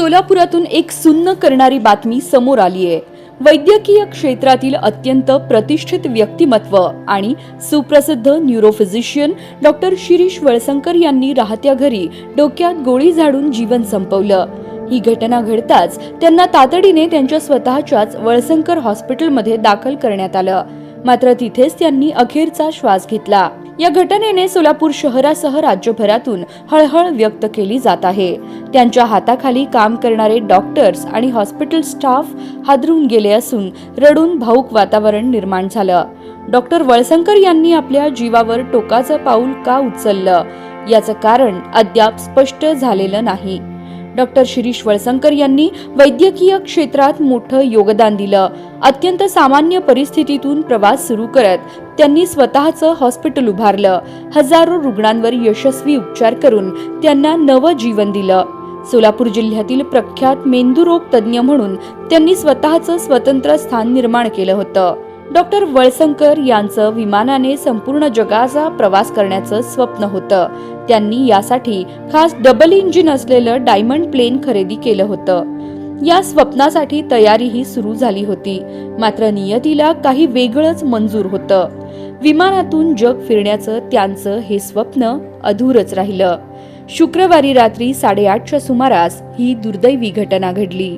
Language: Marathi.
सोलापुरातून एक सुन्न करणारी बातमी समोर आली आहे। वैद्यकीय क्षेत्रातील अत्यंत प्रतिष्ठित व्यक्तिमत्व आणि सुप्रसिद्ध न्यूरोफिजिशियन डॉक्टर शिरीष वळसंकर यांनी राहत्या घरी डोक्यात गोळी झाडून जीवन संपवलं। ही घटना घडताच त्यांना तातडीने त्यांच्या स्वतःच्याच वळसंकर हॉस्पिटलमध्ये दाखल करण्यात आलं, मात्र तिथेच त्यांनी अखेरचा श्वास घेतला। या घटनेने सोलापूर शहरासह राज्यभरातून हळहळ व्यक्त केली जात आहे। त्यांच्या हाताखाली काम करणारे डॉक्टर्स आणि हॉस्पिटल स्टाफ हादरून गेले असून रडून भाऊक वातावरण निर्माण झालं। डॉक्टर वळसंकर यांनी आपल्या जीवावर टोकाचं पाऊल का उचललं याचं कारण अद्याप स्पष्ट झालेलं नाही। डॉक्टर शिरीष वळसंकर यांनी वैद्यकीय क्षेत्रात मोठं योगदान दिलं। अत्यंत सामान्य परिस्थितीतून प्रवास सुरू करत त्यांनी स्वतःचं हॉस्पिटल उभारलं। हजारो रुग्णांवर यशस्वी उपचार करून त्यांना नवं जीवन दिलं। सोलापूर जिल्ह्यातील प्रख्यात मेंदुरोग तज्ज्ञ म्हणून त्यांनी स्वतःचं स्वतंत्र स्थान निर्माण केलं होतं। डॉक्टर वळसंकर यांचं विमानाने संपूर्ण जगाचा प्रवास करण्याचं स्वप्न होतं। त्यांनी यासाठी खास डबल इंजिन असलेलं डायमंड प्लेन खरेदी केलं होतं। या स्वप्नासाठी तयारीही सुरू झाली होती, मात्र नियतीला काही वेगळंच मंजूर होतं। विमानातून जग फिरण्याचं त्यांचं हे स्वप्न अधूरच राहिलं। शुक्रवारी रात्री 8:30च्या सुमारास ही दुर्दैवी घटना घडली।